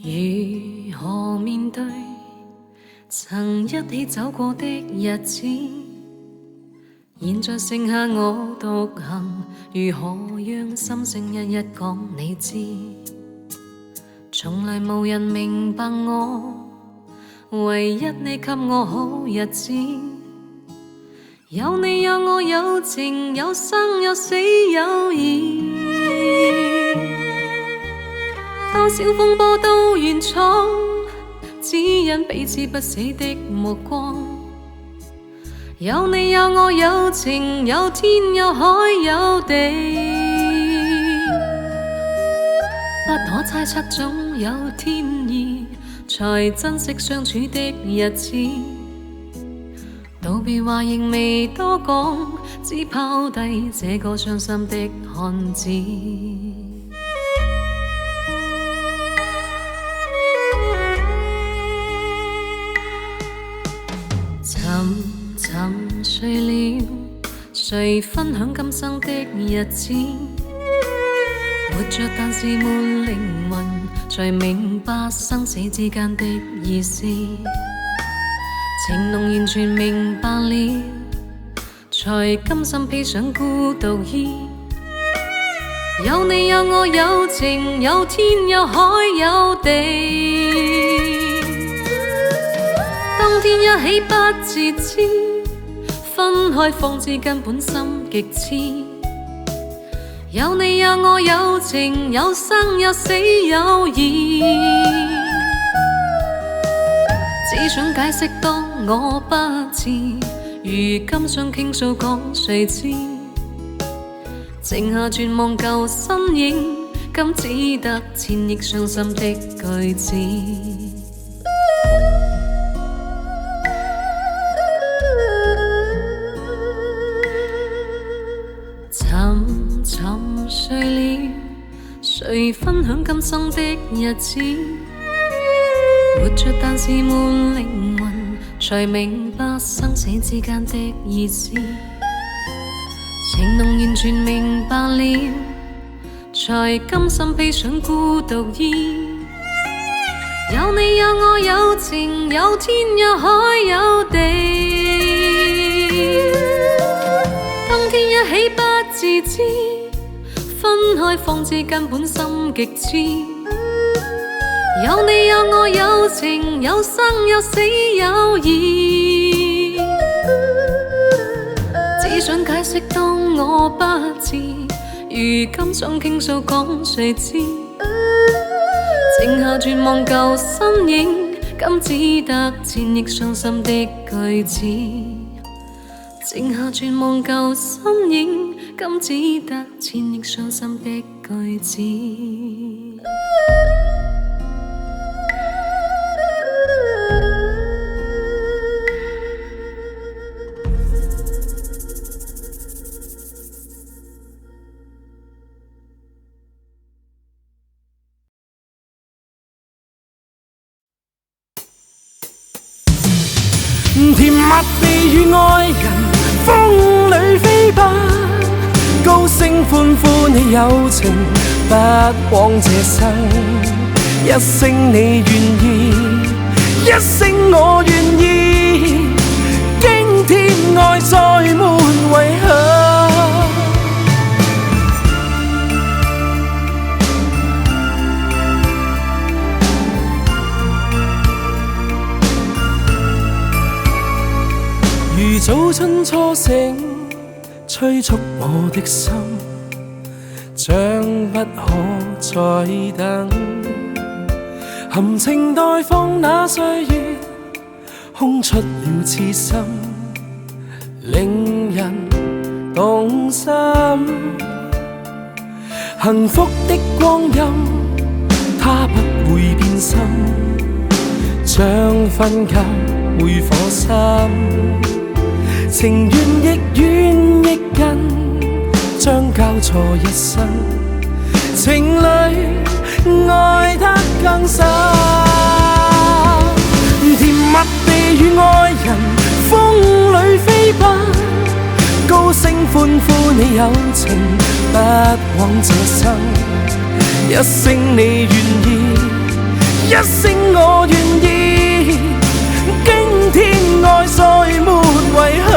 如何面對曾一起走過的日子？現在剩下我獨行，如何讓心聲一一講你知？從來無人明白我，唯一你給我好日子。有你有我有情有生有死有義，多少風波都願闖，只因彼此不死的目光。有你有我有情有天有海有地，不可猜測總有天意，才珍惜相處的日子。道別話仍未多講，只拋低這個傷心的漢子。沉睡了，誰分享今生的日子？活着但是沒靈魂，才明白生死之間的意思。情濃完全明白了，才甘心披上孤獨衣。有你有我有情有天有海有地，當天一起不自知，分開方知根本心極痴。有你有我有情有生有死有義，只想解釋當我不智，如今想傾訴講誰知？剩下絕望舊身影，今只得千億傷心的句子。沉睡了，誰分享今生的日子？活着但是沒靈魂，才明白生死之間的意思。情濃完全明白了，才甘心披上孤獨衣。有你有我有情有天有海有地，當天一起不自知，分開方知根本心極痴。有你有我有情有生有死有義，只想解釋當我不智，如今想傾訴講誰知？剩下絕望舊身影，今只得千億傷心的句子。剩下絕望舊身影，今只得千億傷心的句子。甜蜜地與愛人風裏飛奔，高聲歡呼你友情不枉這生，一聲你願意，一聲我願意，驚天愛再沒遺憾。如早春初醒，催促我的心，將不可再等。含情待放那歲月，空出了痴心，令人動心。幸福的光陰，它不會變心，將分給每顆心。情願亦遠亦近，將交錯一生，情侶愛得更深。甜蜜地與愛人風裏飛奔，高聲歡呼你友情不枉這生，一聲你願意，一聲我願意，驚天愛再沒遺憾。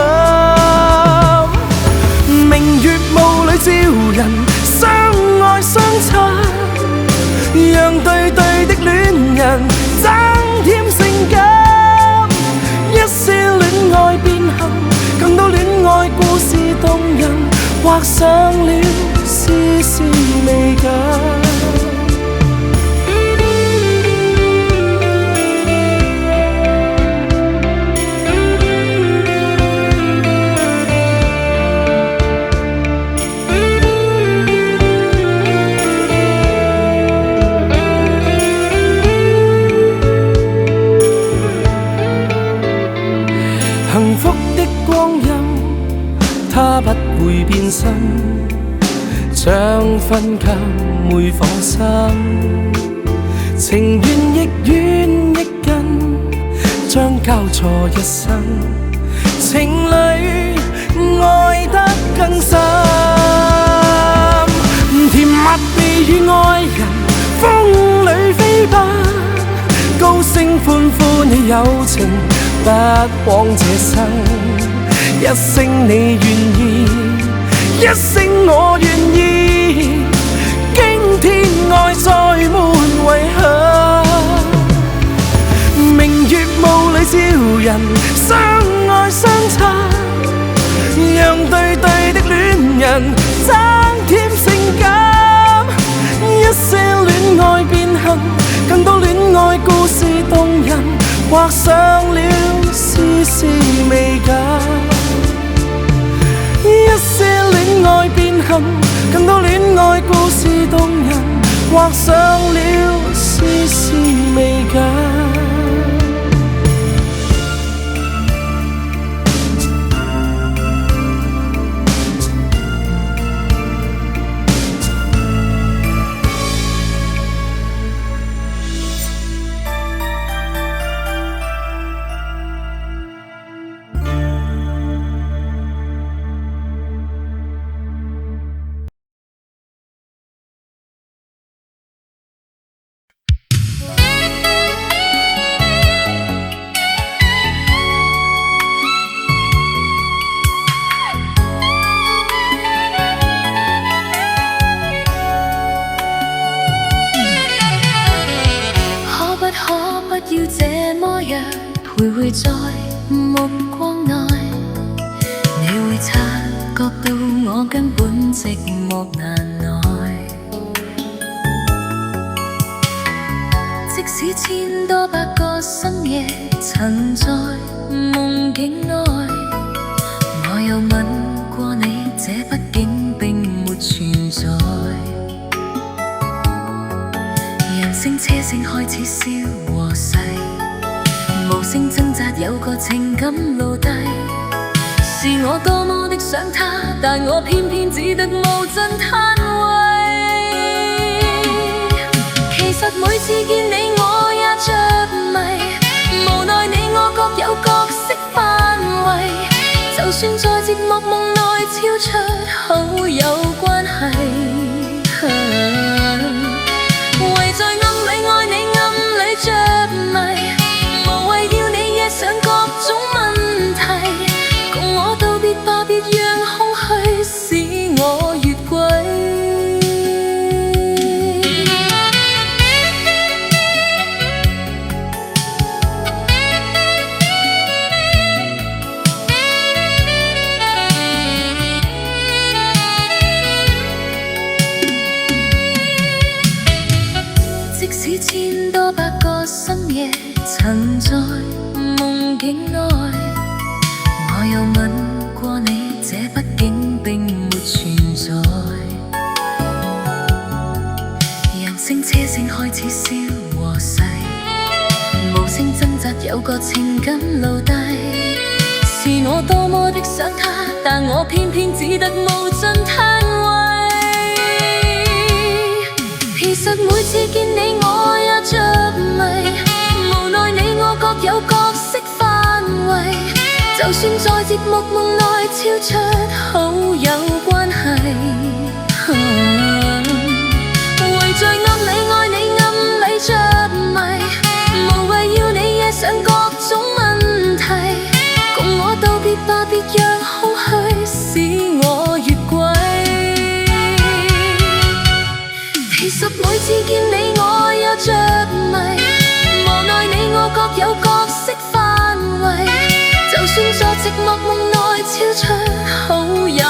明月霧裏照人，相愛相親，讓對對的戀人增添性感。一些戀愛變幸，更多戀愛故事動人，畫上了絲絲美感。幸福的光陰，它不會變心，像分隔每顆心，情願亦遠亦近，將交錯一生，情侶愛得更深。甜蜜地與愛人風裏飛奔，高聲歡呼你友情不枉這生，一聲你願意，一聲我願意，驚天愛再沒遺憾。明月霧裏照人，相愛相親，讓對對的戀人增添性感。一些戀愛變幸，更多戀愛故事動人，畫上了絲絲美感。一些戀愛變幸，更多戀愛故事動人，畫上了絲絲美感。要這麼樣徘徊在目光內，你會察覺到我根本寂寞難耐。即使千多百個深夜曾在夢境內，我又吻過你，這畢竟並沒存在。人聲車聲開始消和逝，無聲掙扎有個情感奴隸。是我多麼的想他，但我偏偏只得無盡嘆謂。其實每次見你我也着迷，無奈你我各有角色範圍，就算在寂寞夢內超出好友關係。為在暗裏愛你暗裏着迷，無謂要你惹上各種問題，共我道別吧，別讓空虛使我越軌。即使千多百個深夜曾在夢境內，我又吻過你，這畢竟並沒存在。人聲車聲開始消和逝，無聲掙扎有個情感奴隸。是我多麼的想他，但我偏偏只得無盡嘆謂。其實每次見你我也着迷，無奈你我各有角色範圍，就算在節目夢內超出好友關係。為在暗裏愛你暗裏着迷，每次見你我有着迷，無奈你我各有角色範圍，就算在寂寞夢內超出好友